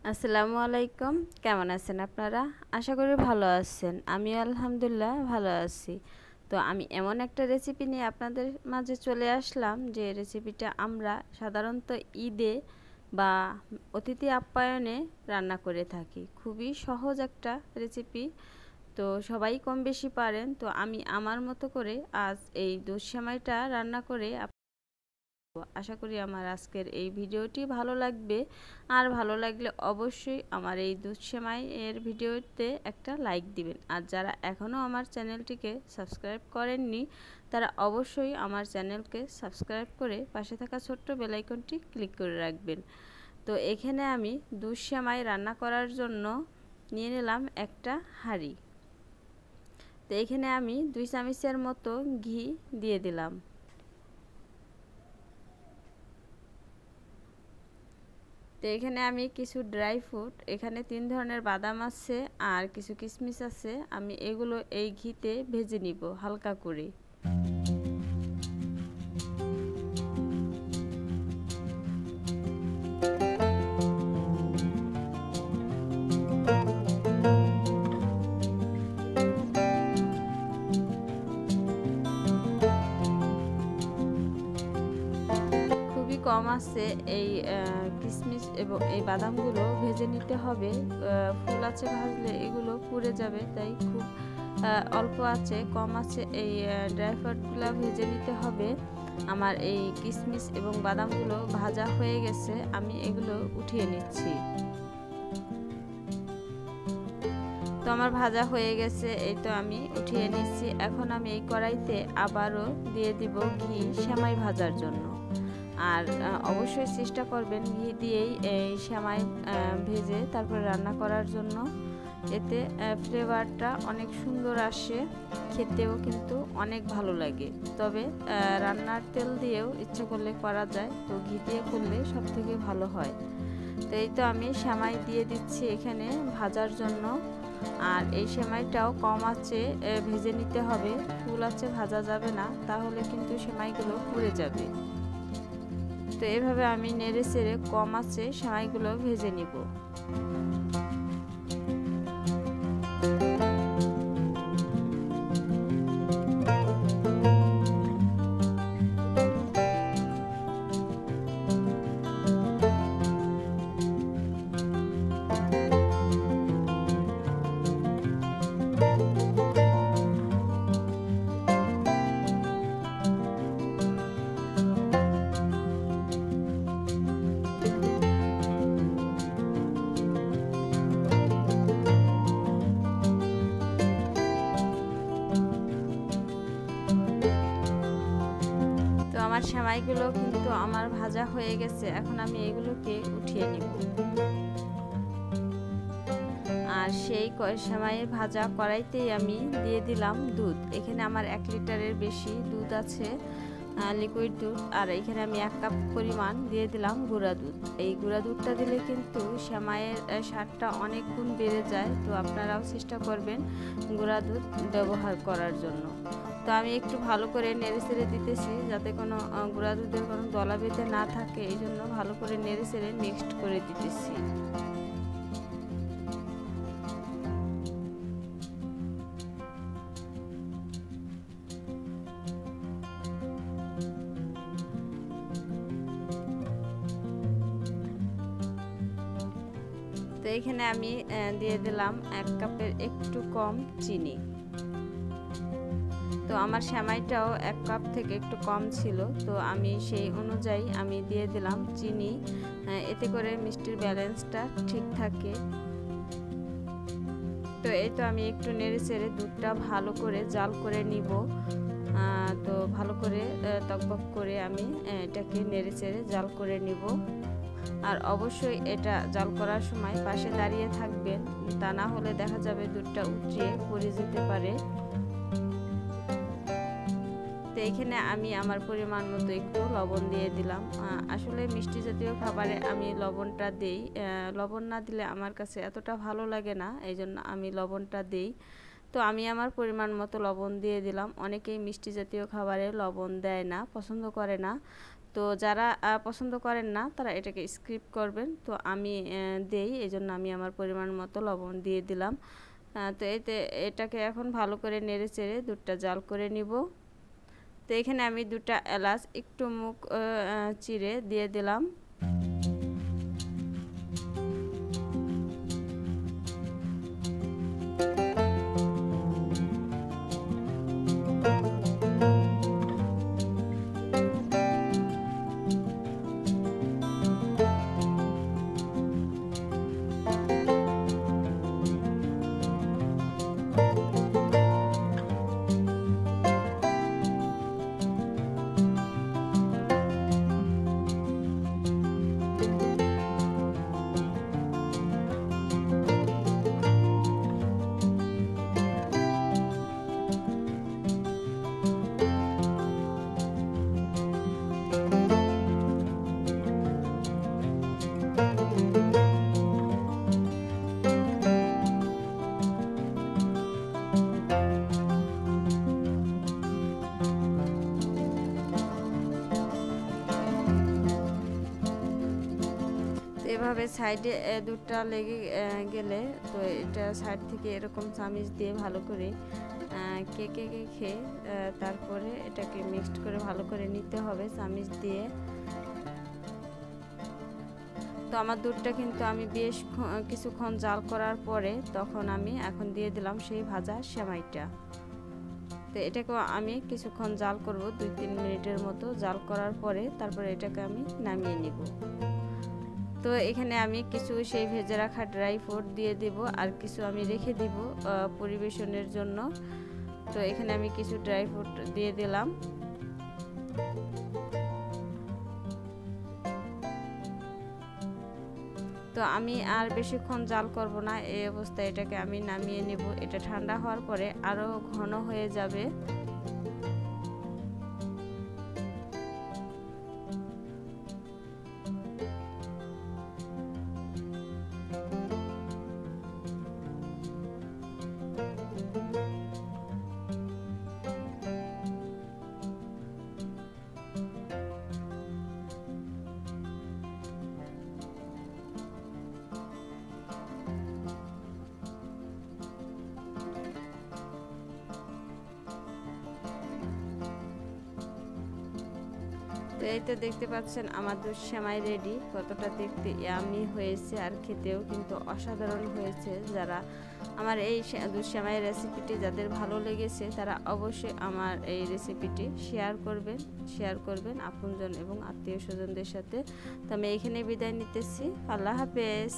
আসসালামু আলাইকুম। কেমন আছেন আপনারা? আশা করি ভালো আছেন। আমি আলহামদুলিল্লাহ ভালো আছি। তো আমি এমন একটা রেসিপি নিয়ে আপনাদের মাঝে চলে আসলাম যে রেসিপিটা আমরা সাধারণত ঈদে বা অতিথি আপ্যায়নে রান্না করে থাকি। খুবই সহজ একটা রেসিপি। তো সবাই কম বেশি পারেন। তো আমি আমার মতো করে আজ এই দুধ সেমাইটা রান্না করে আশা করি আমার আজকের এই ভিডিওটি ভালো লাগবে। আর ভালো লাগলে অবশ্যই আমার এই দুধ সেমাই এর ভিডিওতে একটা লাইক দিবেন। আর যারা এখনও আমার চ্যানেলটিকে সাবস্ক্রাইব করেননি তারা অবশ্যই আমার চ্যানেলকে সাবস্ক্রাইব করে পাশে থাকা ছোট্ট বেল আইকনটি ক্লিক করে রাখবেন। তো এখানে আমি দুধ সেমাই রান্না করার জন্য নিয়ে নিলাম একটা হাঁড়ি। তো এখানে আমি 2 চামচের মতো ঘি দিয়ে দিলাম। তো এখানে আমি কিছু ড্রাই ফ্রুট, এখানে 3 ধরনের বাদাম আছে আর কিছু কিশমিশ আছে, আমি এগুলো এই ঘিতে ভেজে নিব হালকা করে। খুবই কম আছে এই কিশমিশ এবং এই বাদামগুলো ভেজে নিতে হবে। ফুল আছে ভাজলে এগুলো পুড়ে যাবে, তাই খুব অল্প আছে কম আছে এই ড্রাই ফ্রুটগুলো ভেজে নিতে হবে। আমার এই কিশমিশ এবং বাদামগুলো ভাজা হয়ে গেছে, আমি এগুলো উঠিয়ে নিচ্ছি। তো আমার ভাজা হয়ে গেছে, এই তো আমি উঠিয়ে নিচ্ছি। এখন আমি এই কড়াইতে আবারও দিয়ে দিব ঘি সেমাই ভাজার জন্য। আর অবশ্যই চেষ্টা করবেন ঘি দিয়েই এই সেমাই ভেজে তারপরে রান্না করার জন্য, এতে ফ্লেভারটা অনেক সুন্দর আসে, খেতেও কিন্তু অনেক ভালো লাগে। তবে রান্নার তেল দিয়েও ইচ্ছা করলে করা যায়, তো ঘি দিয়ে করলে সব থেকে ভালো হয়। তো এই তো আমি সেমাই দিয়ে দিচ্ছি এখানে ভাজার জন্য। আর এই সেমাইটাও কম আঁচে ভেজে নিতে হবে, ফুল আঁচে ভাজা যাবে না, তাহলে কিন্তু সেমাইগুলো পুড়ে যাবে। তো এভাবে আমি নেড়ে চেড়ে কম আঁচে সেমাইগুলো ভেজে নিব। আমার সেমাইগুলো কিন্তু আমার ভাজা হয়ে গেছে, এখন আমি এগুলোকে উঠিয়ে নিব। আর সেই সেমাইয়ের ভাজা কড়াইতেই আমি দিয়ে দিলাম দুধ। এখানে আমার 1 লিটারের বেশি দুধ আছে, লিকুইড দুধ। আর এখানে আমি 1 কাপ পরিমাণ দিয়ে দিলাম গুঁড়া দুধ। এই গুঁড়া দুধটা দিলে কিন্তু সেমাইয়ের স্বাদটা অনেক গুণ বেড়ে যায়। তো আপনারাও চেষ্টা করবেন গুঁড়া দুধ ব্যবহার করার জন্য। তো আমি একটু ভালো করে নেড়ে চেড়ে দিতেছি, যাতে কোনো গুঁড়া দুধের কোনো দলা বেঁধে না থাকে, এই জন্য ভালো করে নেড়ে চেড়ে মিক্সড করে দিতেছি। তো এখানে আমি দিয়ে দিলাম 1 কাপের একটু কম চিনি। তো আমার সেমাইটাও 1 কাপ থেকে একটু কম ছিল, তো আমি সেই অনুযায়ী আমি দিয়ে দিলাম চিনি, এতে করে মিষ্টির ব্যালেন্সটা ঠিক থাকে। তো এই তো আমি একটু নেড়ে চেড়ে দুধটা ভালো করে জাল করে নিব। তো ভালো করে টকবক করে আমি এটাকে নেড়ে চেড়ে জাল করে নিব। আর অবশ্যই এটা জাল করার সময় পাশে দাঁড়িয়ে থাকবেন, তা না হলে দেখা যাবে দুধটা উঠিয়ে পড়ে যেতে পারে। তো এখানে আমি আমার পরিমাণ মতো একটু লবণ দিয়ে দিলাম। আসলে মিষ্টি জাতীয় খাবারে আমি লবণটা দেই, লবণ না দিলে আমার কাছে এতটা ভালো লাগে না, এই জন্য আমি লবণটা দেই। তো আমি আমার পরিমাণ মতো লবণ দিয়ে দিলাম। অনেকেই মিষ্টি জাতীয় খাবারে লবণ দেয় না, পছন্দ করে না। তো যারা পছন্দ করেন না তারা এটাকে স্কিপ করবেন। তো আমি দেই, এই জন্য আমি আমার পরিমাণ মতো লবণ দিয়ে দিলাম। তো এটাকে এখন ভালো করে নেড়ে চেড়ে দুধটা জাল করে নিব। তো এখানে আমি 2টা এলাচ একটু মুখ চিড়ে দিয়ে দিলাম। এভাবে সাইডে দুধটা লেগে গেলে তো এটা সাইড থেকে এরকম চামিচ দিয়ে ভালো করে খেয়ে তারপরে এটাকে মিক্সড করে ভালো করে নিতে হবে চামিচ দিয়ে। তো আমার দুধটা কিন্তু আমি বেশ কিছুক্ষণ জাল করার পরে তখন আমি এখন দিয়ে দিলাম সেই ভাজা সেমাইটা। তো এটাকে আমি কিছুক্ষণ জাল করব, 2-3 মিনিটের মতো জাল করার পরে তারপরে এটাকে আমি নামিয়ে নিব। তো এখানে আমি কিছু সেই ভেজে রাখা ড্রাই ফ্রুট দিয়ে দেব, আর কিছু আমি রেখে দিব পরিবেশনের জন্য। তো এখানে আমি কিছু ড্রাই ফ্রুট দিয়ে দিলাম। তো আমি আর বেশিক্ষণ জাল করব না, এই অবস্থায় এটাকে আমি নামিয়ে নেব। এটা ঠান্ডা হওয়ার পরে আরো ঘন হয়ে যাবে। তো এই তো দেখতে পাচ্ছেন আমার দুধ সেমাই রেডি। কতটা দেখতে ইয়ামি হয়েছে আর খেতেও কিন্তু অসাধারণ হয়েছে। যারা আমার এই দুধ সেমাই রেসিপিটি যাদের ভালো লেগেছে তারা অবশ্যই আমার এই রেসিপিটি শেয়ার করবেন আপনজন এবং আত্মীয় স্বজনদের সাথে। তো আমি এখানে বিদায় নিতেছি। আল্লাহ হাফেজ।